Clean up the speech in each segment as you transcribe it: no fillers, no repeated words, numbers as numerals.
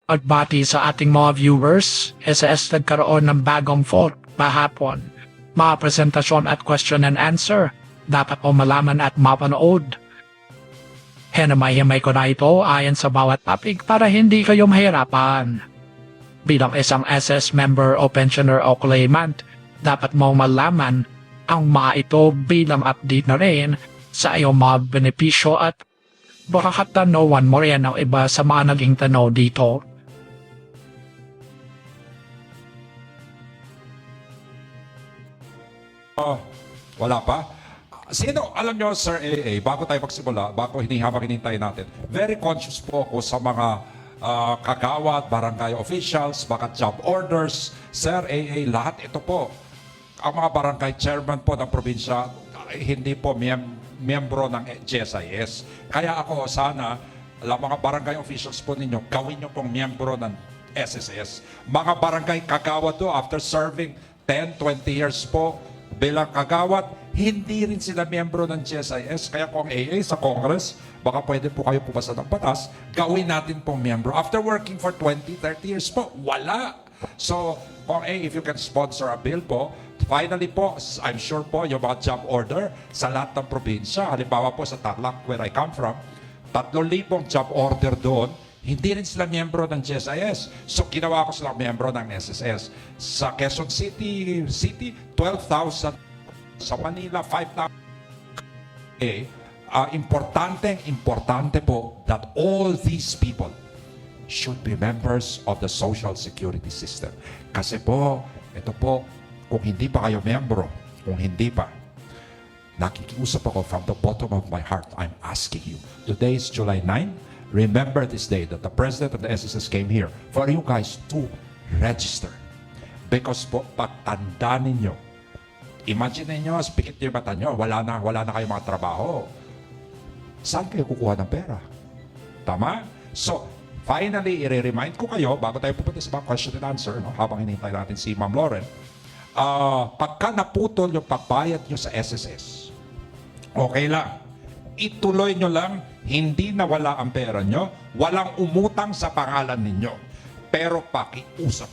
At bati sa ating mga viewers, SS nagkaroon ng bagong fault mahapon. Mga presentasyon at question and answer, dapat mo malaman at mapanood. Hinamay-himay ko na ito ayon sa bawat topic para hindi kayo mahirapan. Bilang isang SS member o pensioner o claimant, dapat mo malaman ang mga ito bilang update na rin sa iyong mga benepisyo at baka katanawan mo rin ang iba sa mga naging tanaw dito. Wala pa? Sino, alam nyo, Sir AA, bago tayo magsimula, bago habang hinintay natin, very conscious po ako sa mga kagawad, barangay officials, mga job orders. Sir AA, lahat ito po, ang mga barangay chairman po ng probinsya, hindi po miyembro ng GSIS. Kaya ako sana, mga barangay officials po ninyo, gawin nyo pong miyembro ng SSS. Mga barangay kagawad do, after serving 10, 20 years po, bilang kagawad, hindi rin sila miyembro ng GSIS. Kaya kung AA sa Congress, baka pwede po kayo pumasa ng batas, gawin natin pong miyembro. After working for 20, 30 years po, wala. So, kung AA, if you can sponsor a bill po, finally po, I'm sure po, yung mga job order sa lahat ng probinsya, halimbawa po sa Tarlac, where I come from, 3,000 job order doon, hindi rin sila miyembro ng GSIS. So, ginawa ko silang miyembro ng SSS. Sa Quezon City, 12,000. Sa Manila, 5,000. Importante po that all these people should be members of the social security system. Kasi po, ito po, kung hindi pa kayo miyembro, kung hindi pa, nakikiusap ako from the bottom of my heart, I'm asking you. Today is July 9. Remember this day that the president of the SSS came here for you guys to register. Because po, pagtanda ninyo, imagine ninyo, pikit yung mata nyo, wala na kayong mga trabaho. Saan kayo kukuha ng pera? Tama? So, finally, i-remind ko kayo, bago tayo pupunta sa mga question and answer, no, habang hinihintay natin si Ma'am Lauren, pagka naputol yung pagbayad nyo sa SSS, okay lang. Ituloy nyo lang, hindi na wala ang pera nyo, walang umutang sa pangalan ninyo. Pero pakiusap,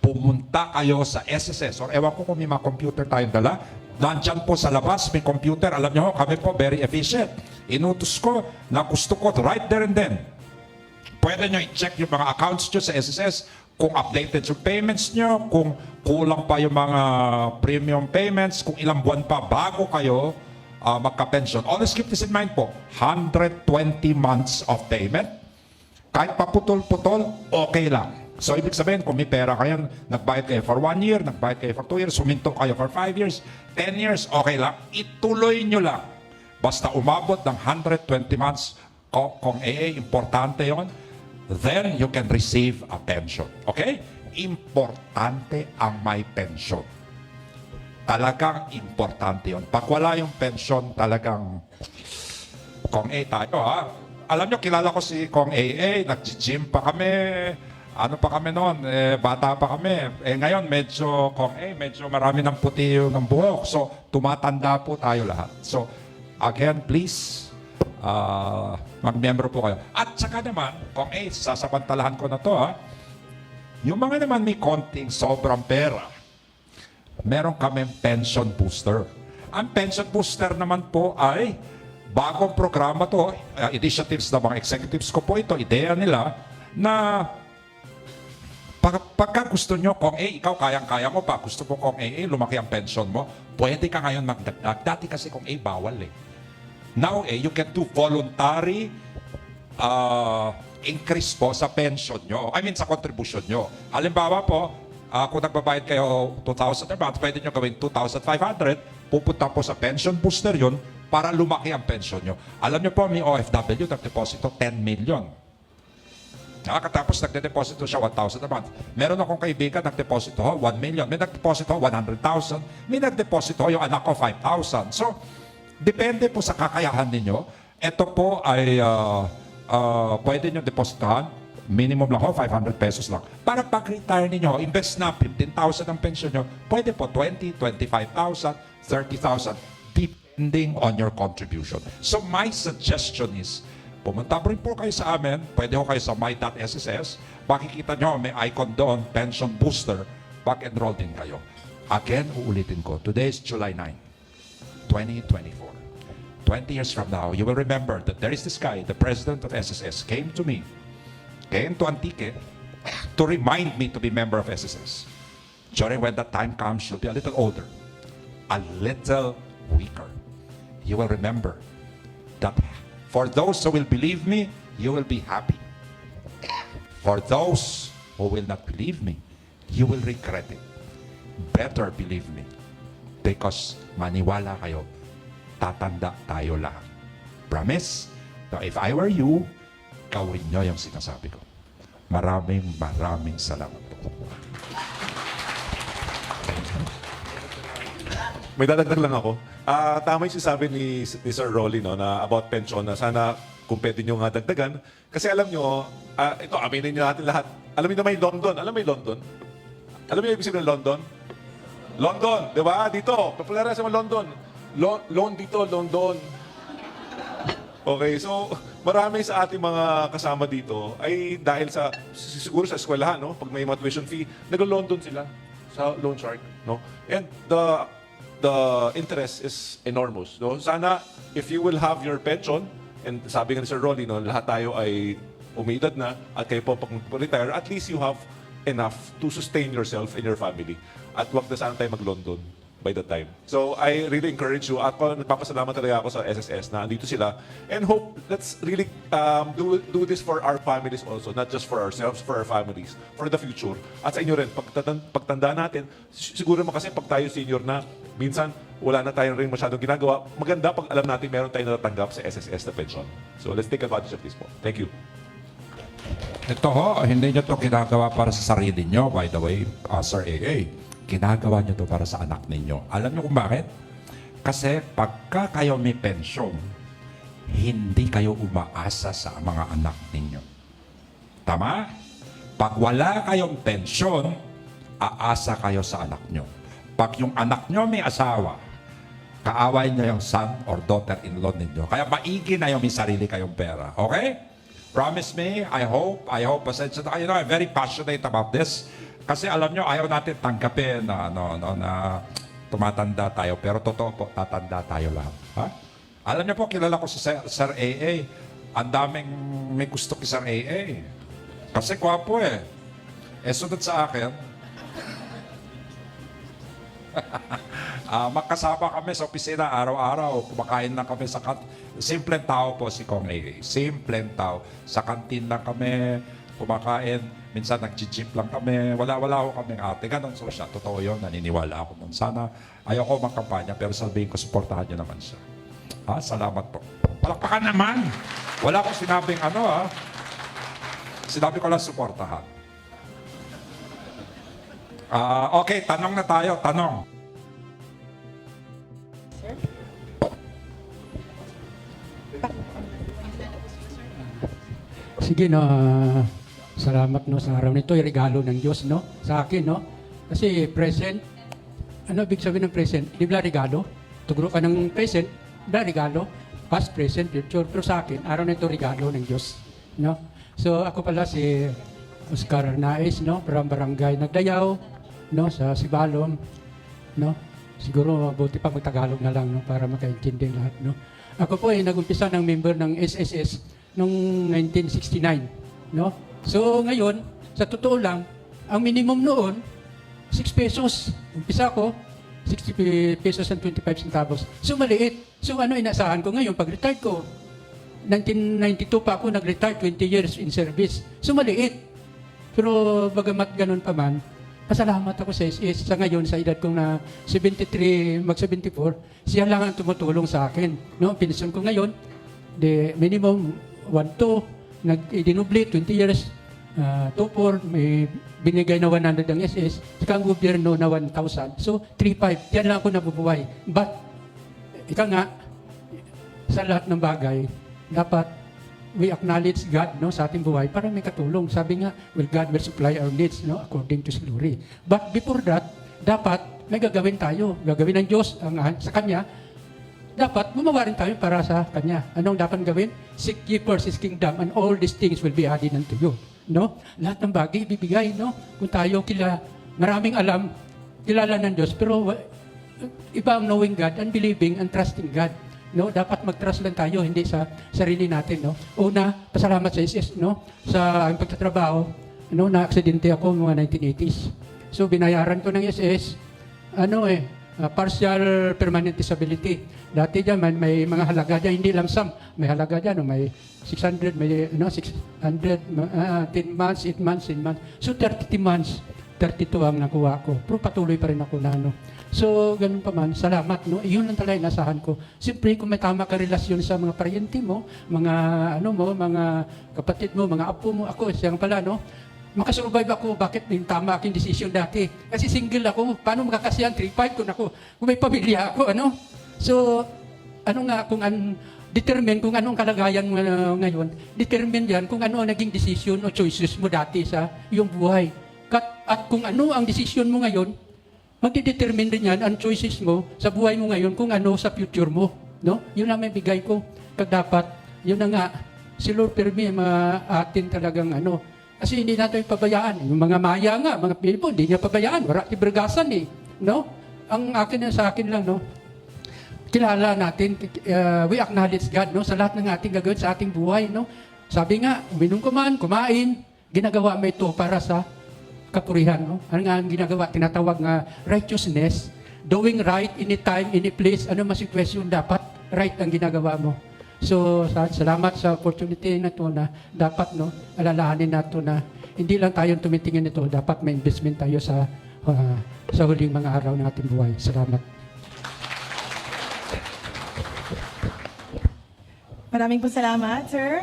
pumunta kayo sa SSS, or ewan ko kung may mga computer tayong dala, nandyan po sa labas, may computer, alam nyo, kami po very efficient. Inutos ko na gusto ko right there and then. Pwede nyo i-check yung mga accounts nyo sa SSS, kung updated yung payments nyo, kung kulang pa yung mga premium payments, kung ilang buwan pa bago kayo magka-pension. Always keep this in mind po, 120 months of payment. Kahit paputol-putol, okay lang. So, ibig sabihin, kung may pera kayo, nagbayad kayo for 1 year, nagbayad kayo for 2 years, suminto kayo for 5 years, 10 years, okay lang. Ituloy nyo lang. Basta umabot ng 120 months, kung importante yon, then you can receive a pension. Okay? Importante ang may pension. Talagang importante yun. Pag wala yung pension, talagang Kong A tayo, ha? Alam nyo, kilala ko si Kong AA, nag-gym pa kami, ano pa kami noon, bata pa kami. Ngayon, medyo, Kong A, medyo marami ng puti ng buhok. So, tumatanda po tayo lahat. So, again, please, mag-member po kayo. At saka naman, Kong A, sasapantalahan ko na to, ha? Yung mga naman may konting sobrang pera, meron kaming pension booster. Ang pension booster naman po ay bagong programa to, initiatives ng mga executives ko po ito, ideya nila, na pagka gusto nyo, kung ikaw kayang-kaya mo pa, gusto mo kung lumaki ang pension mo, pwede ka ngayon magdagdag. Dati kasi kung bawal eh. Now you can do voluntary increase po sa pension nyo. I mean sa contribution nyo. Halimbawa po, kung nagbabayad kayo 2,000 a month, pwede nyo gawin 2,500, pupunta po sa pension booster yun para lumaki ang pension nyo. Alam nyo po, may OFW, nagdeposito 10 million. Nakakatapos, nagdeposito siya 1,000 a month. Meron akong kaibigan, nagdeposito 1 million. May nagdeposito 100,000. May nagdeposito yung anak ko 5,000. So, depende po sa kakayahan ninyo. Ito po ay pwede nyo depositohan. Minimum lang 500 pesos lang. Para pag-retire ninyo, invest na 15,000 ang pension nyo, pwede po 20, 25,000, 30,000, depending on your contribution. So my suggestion is, pumunta rin po kayo sa amin, pwede ho kayo sa my.sss, makikita nyo, may icon doon, pension booster, mag-enroll din kayo. Again, uulitin ko, today is July 9, 2024. 20 years from now, you will remember that there is this guy, the president of SSS, came to me, came to Antique, to remind me to be member of SSS. During when that time comes, you'll be a little older, a little weaker. You will remember that for those who will believe me, you will be happy. For those who will not believe me, you will regret it. Better believe me. Because maniwala kayo, tatanda tayo lahat. Promise? Now, if I were you, gawin nyo yung sinasabi ko. Maraming salamat po. May dadagdag lang ako. Tama yung sinasabi ni Sir Rolly no, na about pension na sana kung pwede nyo nga dagdagan. Kasi alam nyo, ito, aminin nyo natin lahat. Alam nyo naman yung London. Alam mo yung London? Alam mo yung ibig sabihin ng London? London, di ba? Dito, popular sa mga London. Loan dito, London. Okay, so marami sa ating mga kasama dito ay dahil sa, siguro sa eskwelahan, no? Pag may mga tuition fee, nag-London sila sa loan shark, no? And the interest is enormous, no? Sana, if you will have your pension, and sabi nga ni Sir Rolly, no, lahat tayo ay umiidad na at kayo po pag retire, at least you have enough to sustain yourself and your family. At wag na sana tayo mag-London by the time. So, I really encourage you. Ako, nagpapasalamat talaga ako sa SSS na andito sila. And hope, let's really do this for our families also. Not just for ourselves, for our families. For the future. At sa inyo rin, pagtanda natin, siguro naman kasi pag tayo senior na, minsan, wala na tayong rin masyadong ginagawa. Maganda pag alam natin meron tayong natatanggap sa SSS na pension. So, let's take advantage of this po. Thank you. Ito ho, hindi nyo to ginagawa para sa sarili nyo, by the way, Sir AA. Ginagawa nyo to para sa anak ninyo. Alam nyo kung bakit? Kasi pagka kayo may pensyon, hindi kayo umaasa sa mga anak ninyo. Tama? Pag wala kayong pensyon, aasa kayo sa anak nyo. Pag yung anak nyo may asawa, kaaway nyo yung son or daughter-in-law ninyo. Kaya maigi na yung may sarili kayong pera. Okay? Promise me, I hope, pasensya na kayo. I'm very passionate about this. Kasi alam nyo, ayaw natin tanggapin na, na tumatanda tayo. Pero totoo po, tatanda tayo lahat. Ha? Alam nyo po, kilala ko si Sir AA. Ang daming may gusto kay Sir AA. Kasi kwapo eh. Sunod sa akin, magkasama kami sa opisina araw-araw. Kumakain na kami sa simpleng tao po si Kong AA. Simpleng tao. Sa kantin lang kami kumakain. Minsan nag-jeep lang kami. Wala ko kaming ate. Ganon so siya. Totoo yun. Naniniwala ako nun. Sana ayoko magkampanya pero sabihin ko, supportahan nyo naman siya. Ha? Salamat po. Palakpakan naman. Wala akong sinabing ano ha. Sinabi ko lang supportahan. Okay, tanong na tayo. Tanong. Sige no, salamat no sa araw nito, regalo ng Diyos no sa akin no. Kasi present, ano ibig sabihin ng present? Di ba regalo? Tugro ka ng present, ba regalo? Past, present, future. Pero sa akin, araw nito regalo ng Diyos no. So ako pala si Oscar Arnaiz no, from Barangay Nagdayaw no sa Sibalom no. Siguro mabuti pa mag-Tagalog na lang no para makaintindi lahat no. Ako po ay nag-umpisa ng member ng SSS noong 1969, no? So ngayon, sa totoo lang, ang minimum noon 6 pesos. Umpisa ko 60 pesos and 25 centavos. So maliit. So ano inasahan ko ngayon pag retired ko? 1992 pa ako nag-retire, 20 years in service. So maliit. Pero bagamat ganun pa man, pasalamat ako sa SS. Sa ngayon, sa edad kong na 73, mag-74, siya lang ang tumutulong sa akin. No? Pinsyon ko ngayon, the minimum 1-2, nag-dinubli, 20 years, 2-4, may binigay na 100 ang SS, saka ang gobyerno na 1,000. So, 3-5, yan lang ako nabubuhay. But, ika nga, sa lahat ng bagay, dapat we acknowledge God no, sa ating buhay para may katulong. Sabi nga, well, God will supply our needs no, according to His glory. But before that, dapat may gagawin tayo. Gagawin ng Diyos sa Kanya. Dapat gumawa rin tayo para sa Kanya. Anong dapat gawin? Seek ye first His kingdom and all these things will be added unto you. no? Lahat ng bagay ibibigay, no? Kung tayo maraming alam, kilala ng Diyos, pero iba ang knowing God and believing and trusting God. No, dapat mag-trust lang tayo, hindi sa sarili natin, no. Una, pasalamat sa SS, no, sa aking pagtatrabaho, no, na-aksidente ako mga 1980s. So binayaran ko ng SS, partial permanent disability. Dati diyan may mga halaga diyan, hindi lang sum, may halaga diyan, no, may 600, may 600, 10 months, 8 months, 10 months. So 30 months, 32 ang nakuha ko. Pero patuloy pa rin ako na So, ganun pa man, salamat, no? Iyon lang talaga inasahan ko. Siyempre, kung may tama ka relasyon sa mga paryente mo, mga kapatid mo, mga apo mo, ako, siyang pala, no? Makasurvive ako, bakit yung tama aking decision dati? Kasi single ako, paano makakasiyan? 3-5 kung ako, kung may pamilya ako, ano? So, determine kung anong kalagayan mo ngayon, determine yan kung ano ang naging decision o choices mo dati sa iyong buhay. At kung ano ang decision mo ngayon, magdedetermine din yan ang choices mo sa buhay mo ngayon kung ano sa future mo. No? Yun ang may bigay ko. Dapat, yun na nga, si Lord Permi, atin talagang kasi hindi natin pabayaan. Yung mga maya nga, mga Pilipino, hindi niya pabayaan. Wala tibergasan eh. No? Ang sa akin lang, no? Kilala natin, we acknowledge God, no? Sa lahat ng ating gagawin sa ating buhay, no? Sabi nga, uminom ka man, kumain, ginagawa mo ito para sa kapurihan, no? Ano nga ang ginagawa? Tinatawag nga righteousness, doing right anytime, any place, ano mas situation dapat right ang ginagawa mo. So, salamat sa opportunity na ito na dapat, no, alalahanin nato na hindi lang tayo tumitingin nito, dapat may investment tayo sa huling mga araw ng ating buhay. Salamat. Maraming po salamat, sir.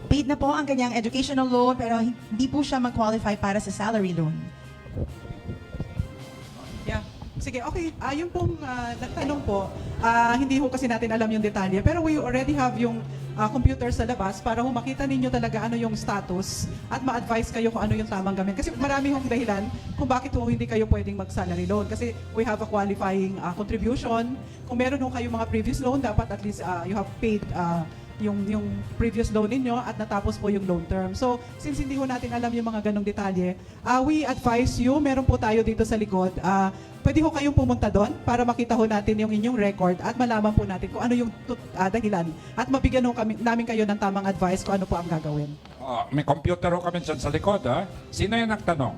Paid na po ang kanyang educational loan pero hindi po siya mag-qualify para sa salary loan. Yeah. Sige, okay. Yung pong nagtanong po, hindi ho kasi natin alam yung detalye, pero we already have yung computer sa labas para makita ninyo talaga ano yung status at ma-advise kayo kung ano yung tamang gawin. Kasi marami hong dahilan kung bakit ho hindi kayo pwedeng mag-salary loan. Kasi we have a qualifying contribution. Kung meron ho kayo mga previous loan, dapat at least you have paid yung previous loan ninyo at natapos po yung loan term. So, since hindi ho natin alam yung mga ganong detalye, we advise you, meron po tayo dito sa likod, pwede ho kayong pumunta doon para makita ho natin yung inyong record at malaman po natin kung ano yung dahilan at mabigyan ho namin kayo ng tamang advice kung ano po ang gagawin. May computer ho kami dyan sa likod, ha? Sino yung nagtanong?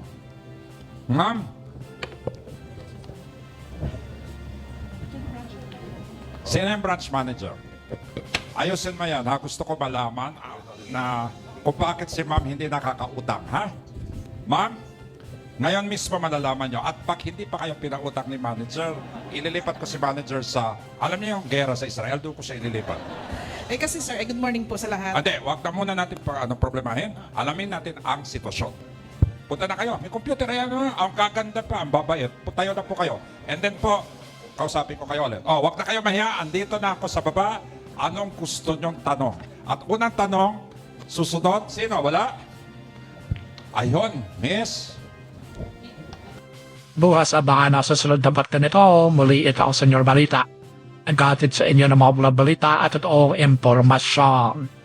Ma'am? Sino yung branch manager? Ayusin mo yan, ha? Gusto ko malaman na kung bakit si ma'am hindi nakakautang, ha? Ma'am, ngayon mismo malalaman nyo. At pag hindi pa kayo pinautang ni manager, ililipat ko si manager sa, alam niyo yung gera sa Israel, doon ko siya ililipat. Kasi sir, good morning po sa lahat. Hindi, wag na muna natin problemahin. Alamin natin ang sitwasyon. Punta na kayo. May computer yan. Ang gaganda pa. Ang babait. Tayo na po kayo. And then po, kausapin ko kayo ulit. Wag na kayo mahiya. Andito na ako sa baba. Anong gusto nyong tanong? At unang tanong, susunod. Sino? Wala? Ayun, miss. Bukas abangan na sa sunod na parte nito. Muli ito ang Senyor Balita. Nagkatid sa inyo ng mga balita at totoong impormasyon.